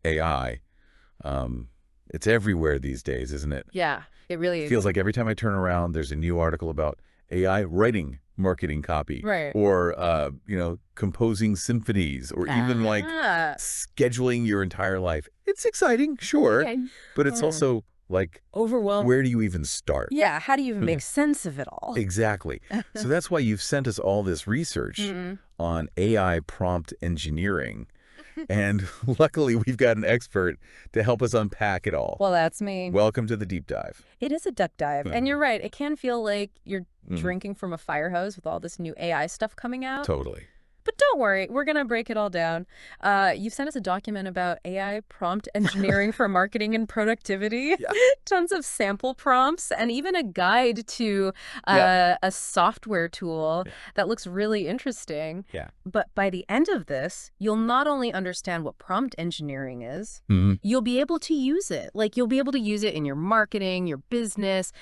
AI, it's everywhere these days, isn't it? Yeah, it really It is. feels like every time I turn around, there's a new article about AI writing marketing copy Right. or, composing symphonies or even like Ah, scheduling your entire life. It's exciting, sure, yeah. but it's also like, Overwhelmed. where do you even start? Yeah, how do you even Okay. make sense of it all? Exactly. So that's why you've sent us all this research Mm. on AI prompt engineering. And luckily, we've got an expert to help us unpack it all. Well, that's me. Welcome to the deep dive. It is a duck dive. And you're right. It can feel like you're Mhm. drinking from a fire hose with all this new AI stuff coming out. Totally. But don't worry, we're going to break it all down. You've sent us a document about AI prompt engineering for marketing and productivity, Yeah. tons of sample prompts, and even a guide to Yeah. a software tool Yeah. that looks really interesting. Yeah. But by the end of this, you'll not only understand what prompt engineering is, Hmm. you'll be able to use it. Like you'll be able to use it in your marketing, your business,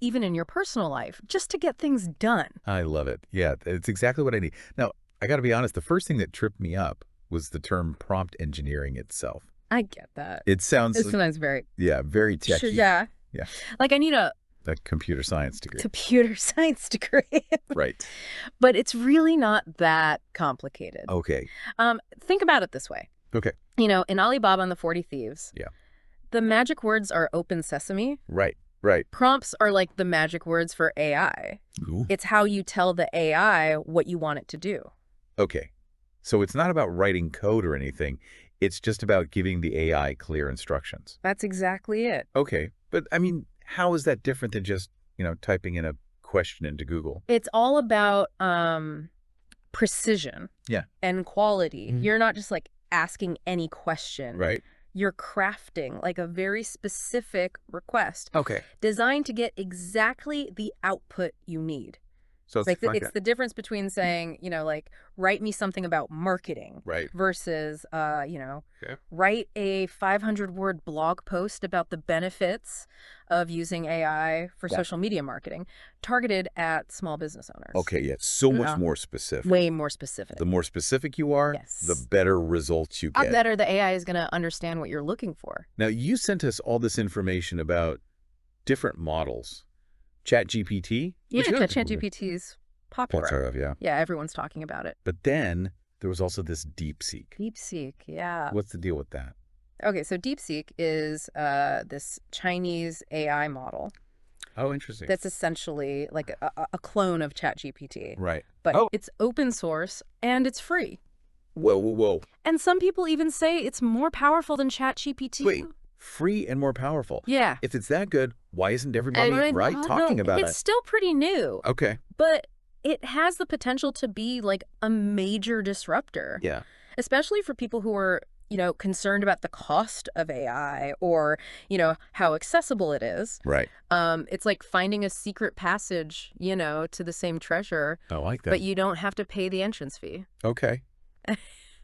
even in your personal life, just to get things done. I love it. Yeah, it's exactly what I need. Now, I got to be honest, the first thing that tripped me up was the term prompt engineering itself. I get that. It sounds, It's sometimes very yeah, very sure, techy. yeah. Yeah. Like I need a A computer science degree. computer science degree, Right. but it's really not that complicated. Okay. Think about it this way. Okay. You know, in Alibaba and the 40 Thieves, Yeah. the magic words are open sesame. Right. Right. Prompts are like the magic words for AI. Ooh. It's how you tell the AI what you want it to do. Okay. So it's not about writing code or anything. It's just about giving the AI clear instructions. That's exactly it. Okay. But I mean, how is that different than just, typing in a question into Google? It's all about precision Yeah. and quality. Mhm. You're not just like asking any question. Right. You're crafting like a very specific request Okay. designed to get exactly the output you need. So it's It's the difference between saying, like, write me something about marketing right. versus, Okay. write a 500-word blog post about the benefits of using AI for Yeah. social media marketing targeted at small business owners. Okay. Yeah. So much Yeah. more specific. Way more specific. The more specific you are, Yes. the better results you How get. better the AI is going to understand what you're looking for. Now, you sent us all this information about different models. ChatGPT? Yeah, which is- ChatGPT's popular. That's of, yeah. Yeah, everyone's talking about it. But then there was also this DeepSeek. DeepSeek, yeah. What's the deal with that? Okay, so DeepSeek is this Chinese AI model Oh, interesting. that's essentially like a clone of ChatGPT. right. But Oh. it's open source and it's free. Whoa, whoa, whoa. And some people even say it's more powerful than ChatGPT. Wait, free and more powerful. Yeah. If it's that good, why isn't everybody, Everyone- talking no, about it's it? still pretty new, Okay. but it has the potential to be like a major disruptor, Yeah. especially for people who are, concerned about the cost of AI or, how accessible it is. Right. It's like finding a secret passage, to the same treasure, I like that. but you don't have to pay the entrance fee. Okay.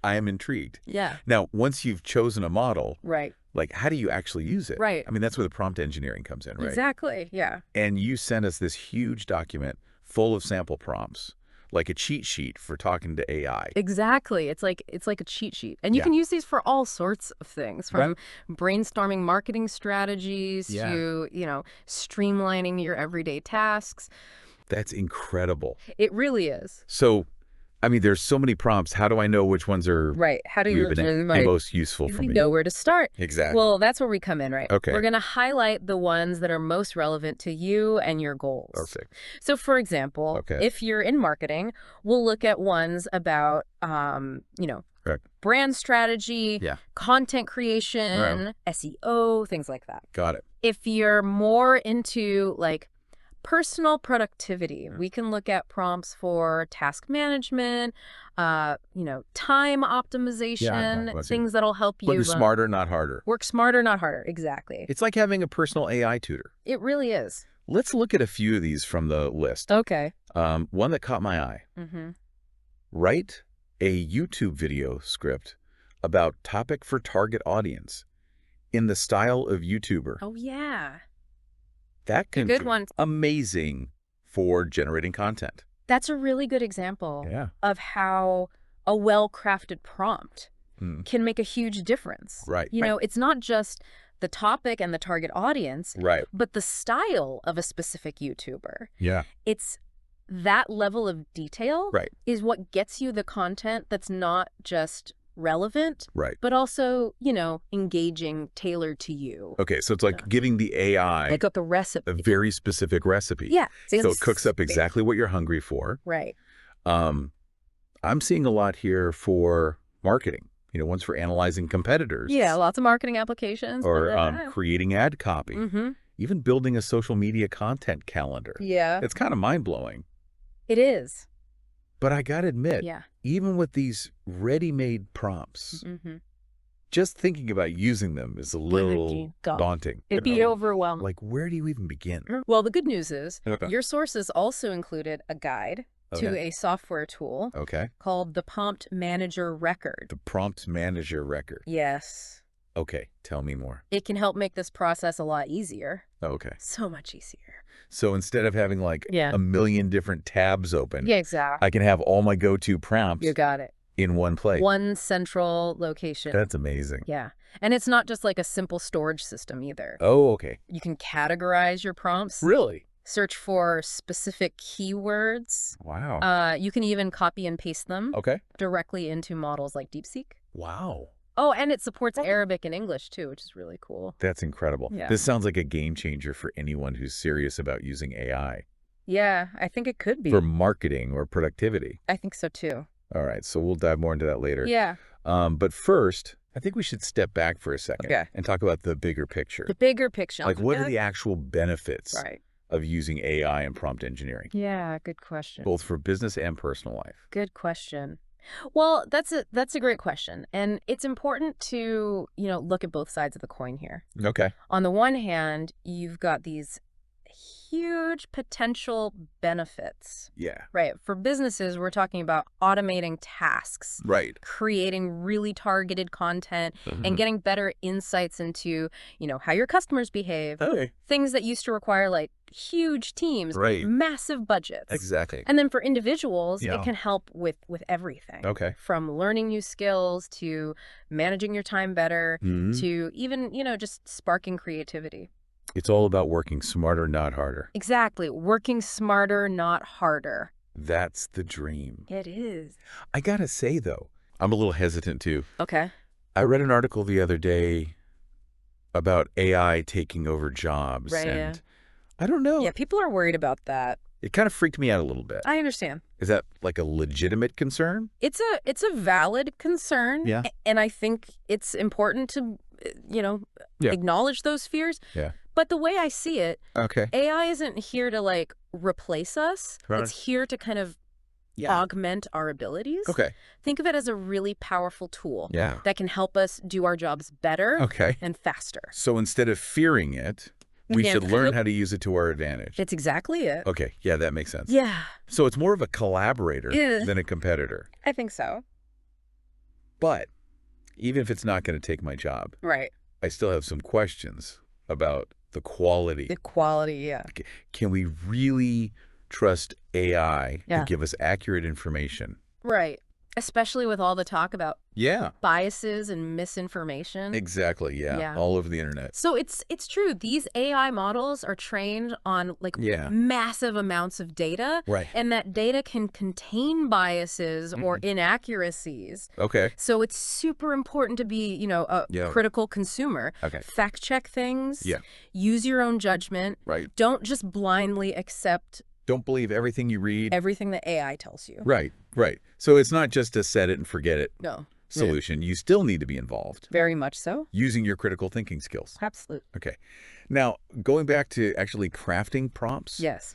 I am intrigued. Yeah. Now, once you've chosen a model, Right. like, how do you actually use it? Right. I mean, that's where the prompt engineering comes in, right? Exactly. Yeah. And you sent us this huge document full of sample prompts, like a cheat sheet for talking to AI. Exactly. It's like a cheat sheet. And you Yeah. can use these for all sorts of things, from Right. brainstorming marketing strategies Yeah. to, streamlining your everyday tasks. That's incredible. It really is. So, I mean, there's so many prompts. How do I know which ones are Right. How do you the most useful for me? know where to start? Exactly. Well, that's where we come in, right? Okay. We're going to highlight the ones that are most relevant to you and your goals. Perfect. So, for example, Okay. if you're in marketing, we'll look at ones about, Correct. brand strategy, Yeah. content creation, SEO, things like that. Got it. If you're more into like personal productivity, we can look at prompts for task management, time optimization, let's see. things that'll help you But smarter, not harder. work smarter, not harder. Exactly. It's like having a personal AI tutor. It really is. Let's look at a few of these from the list. Okay. One that caught my eye. Mm-hmm. Write a YouTube video script about topic for target audience in the style of YouTuber. Oh, yeah. That can Good be one. amazing for generating content. That's a really good example Yeah. of how a well-crafted prompt can make a huge difference. Right. You know, it's not just the topic and the target audience, Right. but the style of a specific YouTuber. Yeah. It's that level of detail Right. is what gets you the content that's not just relevant, Right. but also, you know, engaging, tailored to you. Okay, so it's like giving the AI Like the recipe. a very specific recipe. Yeah. So it cooks up exactly what you're hungry for. Right. I'm seeing a lot here for marketing. You know, one's for analyzing competitors. Yeah, lots of marketing applications. Or creating ad copy. Mm-hmm. Even building a social media content calendar. Yeah. It's kind of mind-blowing. It is. But I gotta admit, Yeah. even with these ready-made prompts, Mm-hmm. just thinking about using them is a little daunting. It'd be overwhelming. Like, where do you even begin? Well, the good news is Okay. your sources also included a guide to Okay. a software tool Okay. called the Prompt Manager Record. The Prompt Manager Record. Yes. Okay, tell me more. It can help make this process a lot easier. Okay. So much easier. So instead of having like Yeah. a million different tabs open, Yeah, exactly. I can have all my go-to prompts You got it. in one place. One central location. That's amazing. Yeah. And it's not just like a simple storage system either. Oh, okay. You can categorize your prompts, Really? search for specific keywords. Wow. You can even copy and paste them Okay. directly into models like DeepSeek. Wow. Oh, and it supports Arabic and English too, which is really cool. That's incredible. Yeah. This sounds like a game changer for anyone who's serious about using AI Yeah, I think it could be. for marketing or productivity. I think so too. All right, so we'll dive more into that later. Yeah. But first, I think we should step back for a second Okay. and talk about the bigger picture. The bigger picture. Like, what are the actual benefits Right. of using AI and prompt engineering, Yeah, good question. both for business and personal life? Good question. Well, that's a great question. And it's important to, you know, look at both sides of the coin here. Okay. On the one hand, you've got these huge potential benefits, Yeah. right? For businesses, we're talking about automating tasks, Right. creating really targeted content, Mm-hmm. and getting better insights into, you know, how your customers behave, Okay. things that used to require like huge teams, Right. massive budgets. Exactly. And then for individuals, Yeah. it can help with everything. Okay. From learning new skills to managing your time better Mhm. to even, you know, just sparking creativity. It's all about working smarter, not harder. Exactly. Working smarter, not harder. That's the dream. It is. I gotta say, though, I'm a little hesitant, too. Okay. I read an article the other day about AI taking over jobs. Right, and I don't know. Yeah, people are worried about that. It kind of freaked me out a little bit. I understand. Is that like a legitimate concern? It's a valid concern. Yeah. And I think it's important to, you know, Yeah. acknowledge those fears. Yeah. But the way I see it, Okay. AI isn't here to like replace us. Right. It's here to kind of augment our abilities. Okay. Think of it as a really powerful tool Yeah. that can help us do our jobs better Okay. and faster. So instead of fearing it, we Yeah. should learn how to use it to our advantage. It's exactly it. Okay. Yeah, that makes sense. Yeah, So it's more of a collaborator Yeah. than a competitor. I think so. But even if it's not going to take my job, Right. I still have some questions about the quality. The quality, yeah. Can we really trust AI Yeah. to give us accurate information? Right. Especially with all the talk about Yeah. biases and misinformation. Exactly. Yeah. Yeah. All over the internet. So it's true. These AI models are trained on like Yeah. massive amounts of data. Right. And that data can contain biases or inaccuracies. Okay. So it's super important to be, you know, a Yeah. critical consumer. Okay. Fact check things. Yeah. Use your own judgment. Right. Don't just blindly accept Don't believe everything you read. everything that AI tells you. Right. Right. So it's not just a set it and forget it No. solution. You still need to be involved Very much so. using your critical thinking skills. Absolutely. Okay. Now, going back to actually crafting prompts. Yes.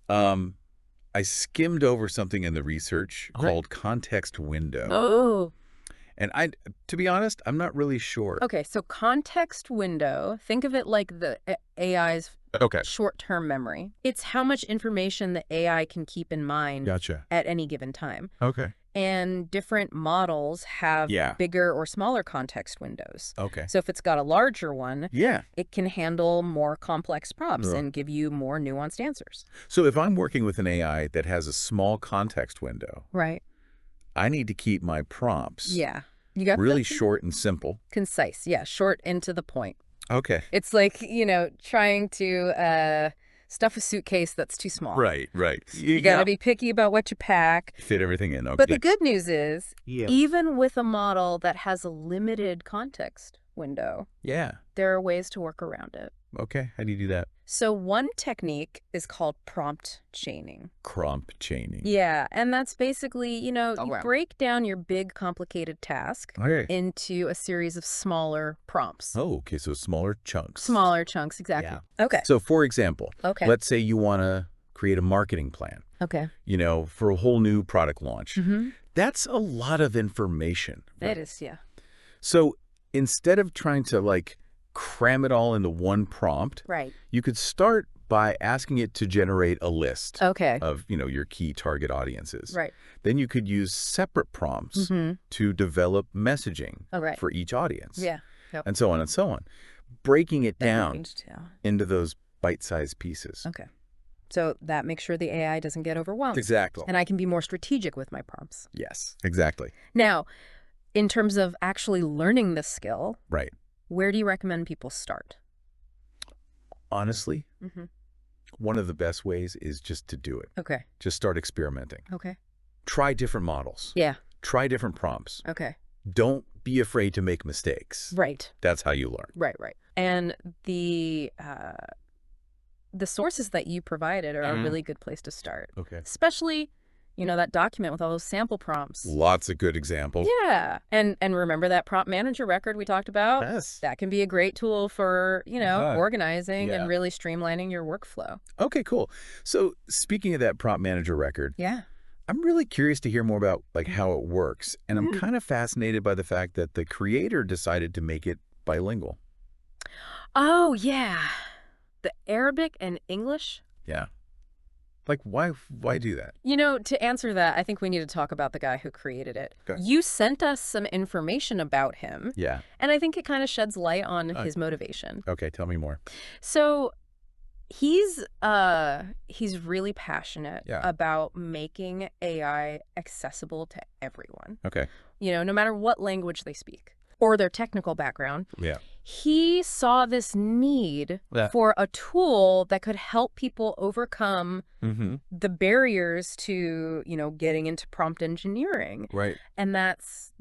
I skimmed over something in the research Right. called context window. Oh. And to be honest, I'm not really sure. Okay. So context window, think of it like the AI's Okay. short-term memory. It's how much information the AI can keep in mind Gotcha. at any given time. Okay. And different models have Yeah. bigger or smaller context windows. Okay. So if it's got a larger one, Yeah. it can handle more complex prompts Yeah. and give you more nuanced answers. So if I'm working with an AI that has a small context window, Right. I need to keep my prompts Yeah. You got Really that? short and simple. Concise. Yeah, short and to the point. Okay. It's like, trying to stuff a suitcase that's too small. Right. You got to be picky about what you pack. fit everything in. Okay. But the good news is, Yeah. even with a model that has a limited context window, Yeah. there are ways to work around it. Okay. How do you do that? So one technique is called prompt chaining. Prompt chaining. Yeah, and that's basically, you wow. break down your big complicated task Okay. into a series of smaller prompts. Oh, okay. So smaller chunks. Smaller chunks, exactly. Okay. So for example, Okay. let's say you want to create a marketing plan, Okay. For a whole new product launch. Mm-hmm. That's a lot of information. It is, yeah. So instead of trying to cram it all into one prompt, Right. you could start by asking it to generate a list Okay. of, your key target audiences. Right. Then you could use separate prompts Mm-hmm. to develop messaging Oh, right. for each audience. Yeah. Yep. And so on and so on. Breaking it down Arranged, yeah. into those bite-sized pieces. Okay. So that makes sure the AI doesn't get overwhelmed. Exactly. And I can be more strategic with my prompts. Yes, exactly. Now, in terms of actually learning this skill, Right. where do you recommend people start? Honestly, Mm-hmm. one of the best ways is just to do it. Okay. Just start experimenting. Okay. Try different models. Yeah. Try different prompts. Okay. Don't be afraid to make mistakes. Right. That's how you learn. Right. And the sources that you provided are a really good place to start. Okay. Especially, that document with all those sample prompts. Lots of good examples. Yeah. And remember that prompt manager record we talked about? Yes. That can be a great tool for, organizing Yeah. and really streamlining your workflow. Okay, cool. So speaking of that prompt manager record, Yeah. I'm really curious to hear more about how it works. And I'm kind of fascinated by the fact that the creator decided to make it bilingual. Oh, yeah. The Arabic and English? Yeah. Why do that? To answer that, I think we need to talk about the guy who created it. Okay. You sent us some information about him, Yeah. and I think it kind of sheds light on his motivation. Okay, tell me more. So he's really passionate Yeah. about making AI accessible to everyone, Okay. no matter what language they speak or their technical background. Yeah. He saw this need for a tool that could help people overcome Mm-hmm. the barriers to, getting into prompt engineering. Right. And that's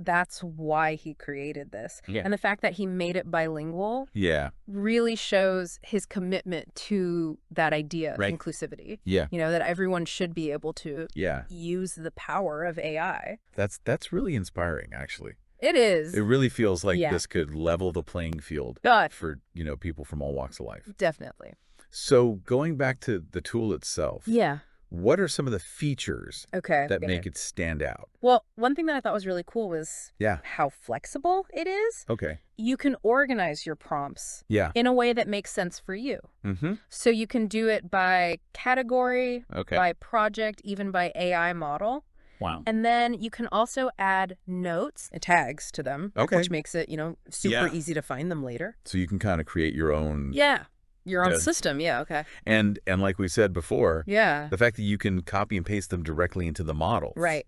why he created this. Yeah. And the fact that he made it bilingual Yeah. really shows his commitment to that idea of Right. inclusivity. Yeah. That everyone should be able to Yeah. use the power of AI. That's really inspiring, actually. It is. It really feels like Yeah. this could level the playing field God, for, people from all walks of life. definitely. So going back to the tool itself, Yeah. what are some of the features Okay. that make it stand out? Well, one thing that I thought was really cool was Yeah. how flexible it is. Okay. You can organize your prompts Yeah. in a way that makes sense for you. Mm-hmm. So you can do it by category, Okay. by project, even by AI model. Wow. And then you can also add notes and tags to them, Okay. which makes it, super Yeah. easy to find them later. So you can kind of create your own. Yeah. Your own Yeah. system. Yeah. Okay. And like we said before, Yeah. the fact that you can copy and paste them directly into the models. Right.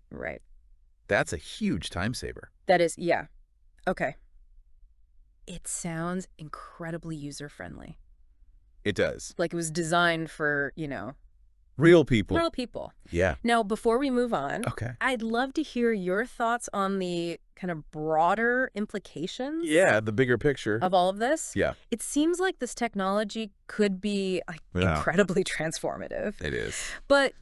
That's a huge time saver. That is, yeah. Okay. It sounds incredibly user-friendly. It does. Like it was designed for, Real people. real people. Yeah. Now, before we move on, Okay. I'd love to hear your thoughts on the kind of broader implications Yeah, the bigger picture. of all of this. Yeah. It seems like this technology could be Yeah. incredibly transformative. It is. But,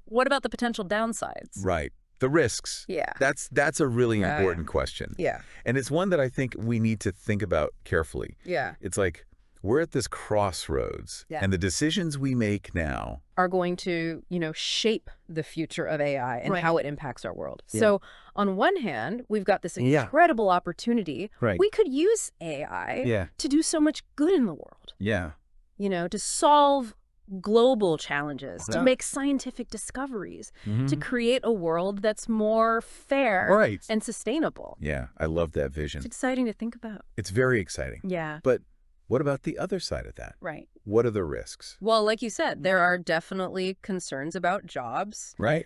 what about the potential downsides? Right. The risks. Yeah. That's a really Right. important question. Yeah. And it's one that I think we need to think about carefully. Yeah. It's like we're at this crossroads, Yeah. and the decisions we make now. Are going to, shape the future of AI and Right. how it impacts our world. Yeah. So on one hand, we've got this Yeah. incredible opportunity. Right. We could use AI Yeah. to do so much good in the world, Yeah. to solve global challenges, to Yeah. make scientific discoveries, to Mhm. create a world that's more fair Right. and sustainable. Yeah. I love that vision. It's exciting to think about. It's very exciting. Yeah. But what about the other side of that? Right. What are the risks? Well, like you said, there are definitely concerns about jobs. Right.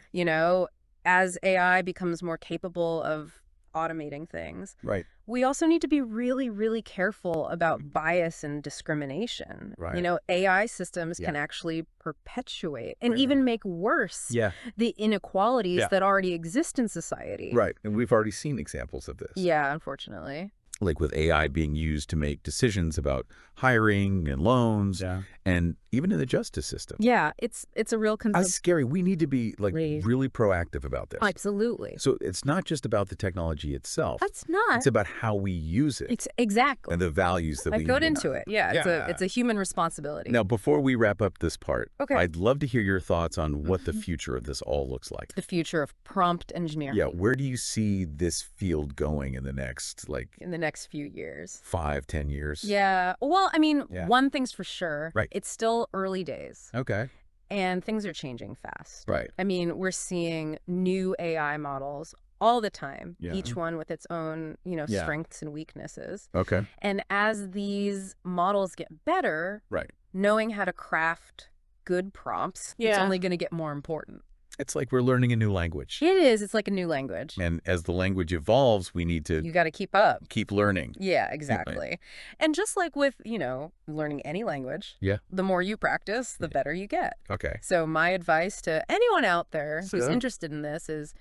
As AI becomes more capable of automating things. Right. We also need to be really, really careful about bias and discrimination. Right. You know, AI systems Yeah. can actually perpetuate and Right. even make worse Yeah. the inequalities Yeah. that already exist in society. Right. And we've already seen examples of this. Yeah, unfortunately. Like with AI being used to make decisions about hiring and loans and even in the justice system. Yeah, it's a real concern. That's scary. We need to be like Right. really proactive about this. Absolutely. So it's not just about the technology itself. That's not. It's about how we use it Exactly. and the values that I we got need. into it. Yeah, Yeah. it's a human responsibility. Now, before we wrap up this part, Okay. I'd love to hear your thoughts on what the future of this all looks like. The future of prompt engineering Yeah, where do you see this field going in the next, in the next few years. 5, 10 years? Yeah. Well, I mean, Yeah. one thing's for sure. Right. It's still early days. Okay. And things are changing fast. Right. I mean, we're seeing new AI models all the time, Yeah. each one with its own, Yeah. strengths and weaknesses. Okay. And as these models get better, Right. knowing how to craft good prompts, it's Yeah. only going to get more important. It's like we're learning a new language. It is. It's like a new language. And as the language evolves, we need to You got to keep up. keep learning. Yeah, exactly. And just like with, learning any language, Yeah. the more you practice, the better you get. Okay. So my advice to anyone out there who's Yeah. interested in this is,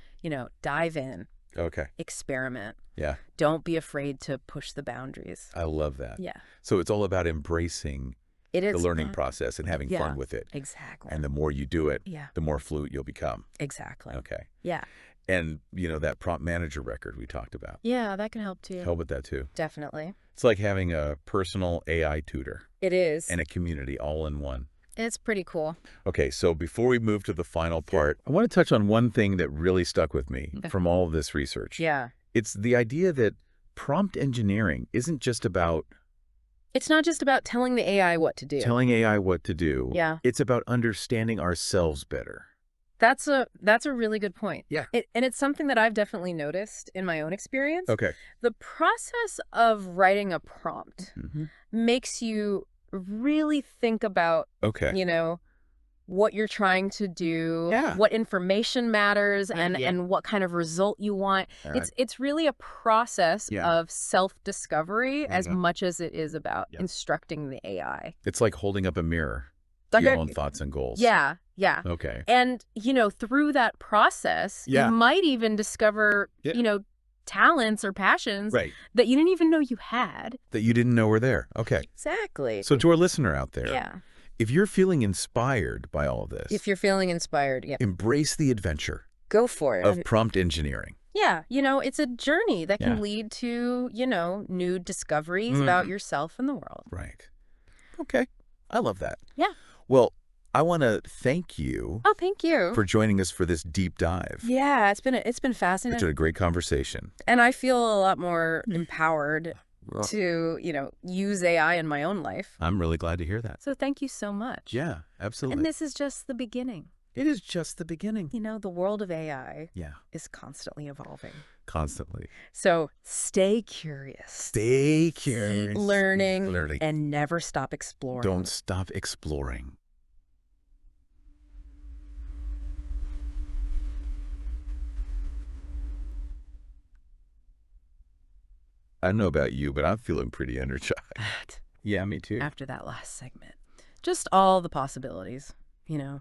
dive in, Okay. experiment. Yeah. Don't be afraid to push the boundaries. I love that. Yeah, So it's all about embracing it is the learning fun. process and having Yeah. fun with it. Exactly. And the more you do it, Yeah, the more fluent you'll become. exactly. Okay. Yeah. And, that prompt manager record we talked about. Yeah, that can help too. Help with that too. Definitely. It's like having a personal AI tutor It is. and a community all in one. It's pretty cool. Okay, so before we move to the final part, I want to touch on one thing that really stuck with me from all of this research. Yeah. It's the idea that prompt engineering isn't just about It's not just about telling the AI what to do. telling AI what to do. Yeah. It's about understanding ourselves better. That's a really good point. Yeah. And it's something that I've definitely noticed in my own experience. Okay. The process of writing a prompt Mm-hmm. makes you really think about, Okay. what you're trying to do, Yeah. what information matters, and Yeah. and what kind of result you want. All right. It's really a process Yeah. of self-discovery as Mhm. much as it is about Yeah. instructing the AI. It's like holding up a mirror to your own thoughts and goals. Yeah, yeah. Okay. And, through that process, Yeah. you might even discover, Yeah. talents or passions Right. that you didn't even know you had. That you didn't know were there. Okay. Exactly. So to our listener out there, Yeah. if you're feeling inspired by all of this, If you're feeling inspired, yeah, embrace the adventure go for it. of prompt engineering. Yeah, it's a journey that can Yeah. lead to, new discoveries Mhm. about yourself and the world. Right. Okay. I love that. Yeah. Well, I want to thank you Oh, thank you. for joining us for this deep dive. Yeah, it's been It's fascinating. been a great conversation. And I feel a lot more empowered to, use AI in my own life. I'm really glad to hear that. So thank you so much. Yeah, absolutely. And this is just the beginning. It is just the beginning. The world of AI Yeah, is constantly evolving. constantly. So stay curious, Stay curious. learning, Learning. and never stop exploring. Don't stop exploring. I don't know about you, but I'm feeling pretty energized. Yeah, me too. After that last segment, just all the possibilities, It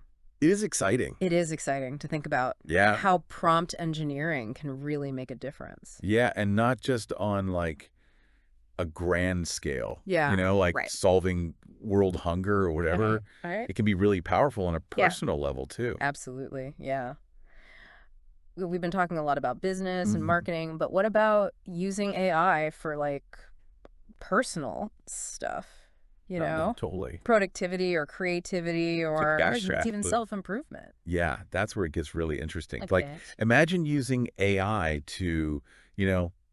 is exciting. It is exciting to think about Yeah. how prompt engineering can really make a difference. Yeah, and not just on like a grand scale. Yeah, like right. solving world hunger or whatever. All right. It can be really powerful on a Yeah. personal level too. Absolutely. Yeah. We've been talking a lot about business and Mhm. marketing, but what about using AI for personal stuff? Totally. Productivity or creativity or cash even trap. self-improvement. Yeah, that's where it gets really interesting. Like Like, this. imagine using AI to,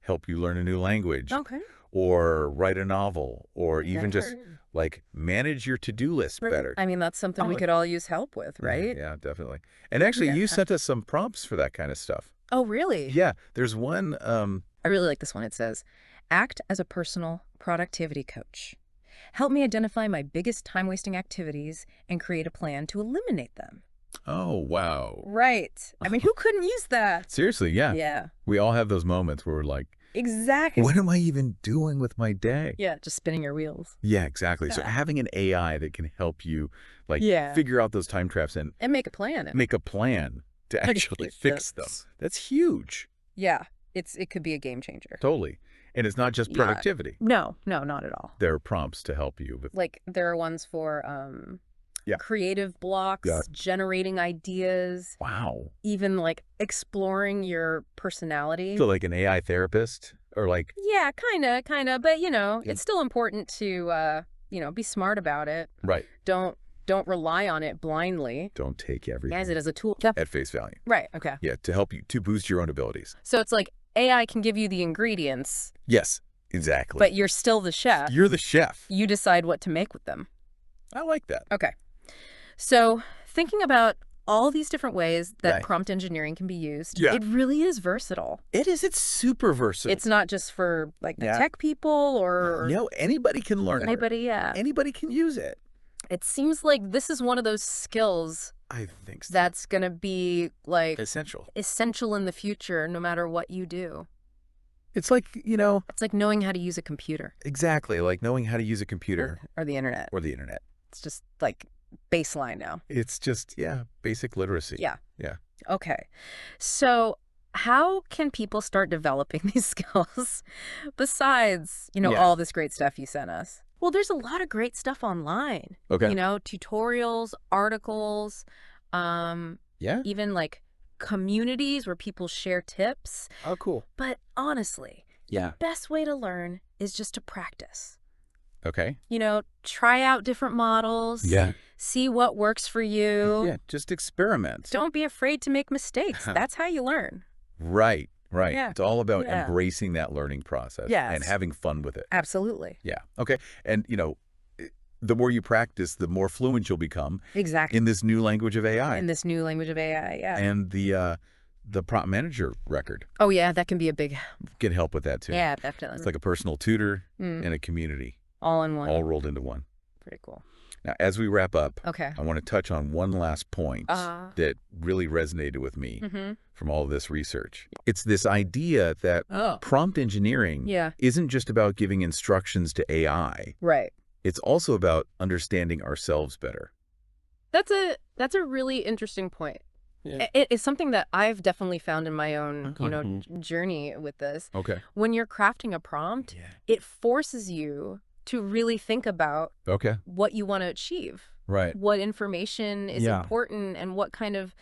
help you learn a new language Okay. or write a novel or even just Sure. like manage your to-do list better. I mean, that's something we Oh. could all use help with, Yeah, right? Yeah, definitely. And actually, Yeah. you sent us some prompts for that kind of stuff. Oh, really? Yeah, there's one. I really like this one. It says, act as a personal productivity coach. Help me identify my biggest time-wasting activities and create a plan to eliminate them. Oh, wow. Right. I mean, who couldn't use that? Seriously, yeah. Yeah, We all have those moments where we're like, exactly. what am I even doing with my day? Yeah, just spinning your wheels. Yeah, exactly. So Yeah. having an AI that can help you like Yeah. figure out those time traps and And make a plan. make a plan to actually fix them. That's huge. Yeah, it could be a game changer. Totally. And it's not just Yeah. productivity. No, not at all. There are prompts to help you with. Like there are ones for Yeah. creative blocks, Yeah. generating ideas, Wow. even like exploring your personality. So like an AI therapist or like, Yeah, kind of, but Yeah. it's still important to be smart about it. right. Don't rely on it blindly. Don't take everything Guys, it as a tool. at face value. Right, okay. Yeah, to help you to boost your own abilities. So it's like AI can give you the ingredients, Yes, exactly. but you're still the chef. You're the chef. You decide what to make with them. I like that. Okay. So thinking about all these different ways that Right. prompt engineering can be used, Yeah. it really is versatile. It is. It's super versatile. It's not just for like the Yeah. tech people or No, anybody can learn it. anybody, yeah. Anybody can use it. It seems like this is one of those skills I think so. that's going to be like essential. essential in the future no matter what you do. It's like, It's like knowing how to use a computer exactly like knowing how to use a computer or the internet. or the internet. It's just like baseline now. It's just, basic literacy. Yeah. Yeah. Okay. So how can people start developing these skills besides, Yeah. all this great stuff you sent us? Well, there's a lot of great stuff online. Okay. Tutorials, articles, Yeah. even like communities where people share tips. Oh, cool. But honestly, Yeah. best way to learn is just to practice. Okay. Try out different models. Yeah. See what works for you. Yeah. Just experiment. Don't be afraid to make mistakes. That's how you learn. Right. Right. Yeah. It's all about Yeah. embracing that learning process Yes. and having fun with it. Absolutely. Yeah. Okay. And, the more you practice, the more fluent you'll become Exactly. in this new language of AI. In this new language of AI, yeah. And the prompt manager record Oh, yeah, that can be a big, can help with that too. yeah, definitely. It's like a personal tutor Mm, and a community all in one. all rolled into one. Pretty cool. Now, as we wrap up, Okay. I want to touch on one last point that really resonated with me Mm-hmm. from all of this research. It's this idea that Oh. prompt engineering Yeah. isn't just about giving instructions to AI. Right. It's also about understanding ourselves better. That's a really interesting point. Yeah. It's something that I've definitely found in my own, Okay. journey with this. Okay. When you're crafting a prompt, Yeah. it forces you to really think about Okay. what you want to achieve, Right. what information is Yeah. important, and what kind of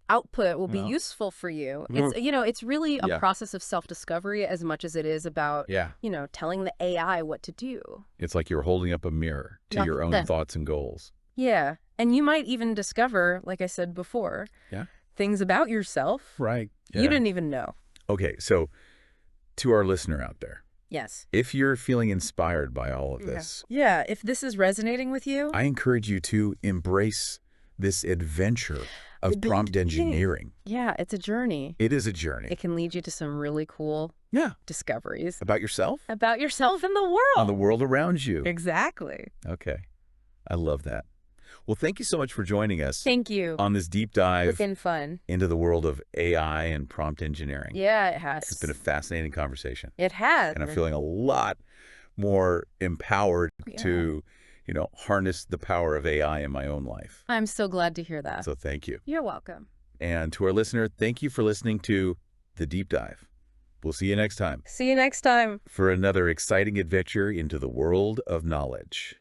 output will be Yeah. useful for you. Mhm. It's really a Yeah. process of self-discovery as much as it is about, Yeah. telling the AI what to do. It's like you're holding up a mirror to Yeah. your own Yeah. thoughts and goals. Yeah. And you might even discover, like I said before, Yeah. things about yourself Right. you didn't even know. Okay. So to our listener out there, Yes. if you're feeling inspired by all of this, Yeah. If this is resonating with you, I encourage you to embrace this adventure of But prompt yeah. engineering. yeah, it's a journey. It is a journey. It can lead you to some really cool Yeah. discoveries About yourself about yourself and the world. and the world around you. Exactly. Okay. I love that. Well, thank you so much for joining us Thank you. on this deep dive It's been fun. into the world of AI and prompt engineering. Yeah, it has. It's been a fascinating conversation. It has. And I'm feeling a lot more empowered Yeah. to, harness the power of AI in my own life. I'm so glad to hear that. So thank you. You're welcome. And to our listener, thank you for listening to The Deep Dive. We'll see you next time See you next time. for another exciting adventure into the world of knowledge.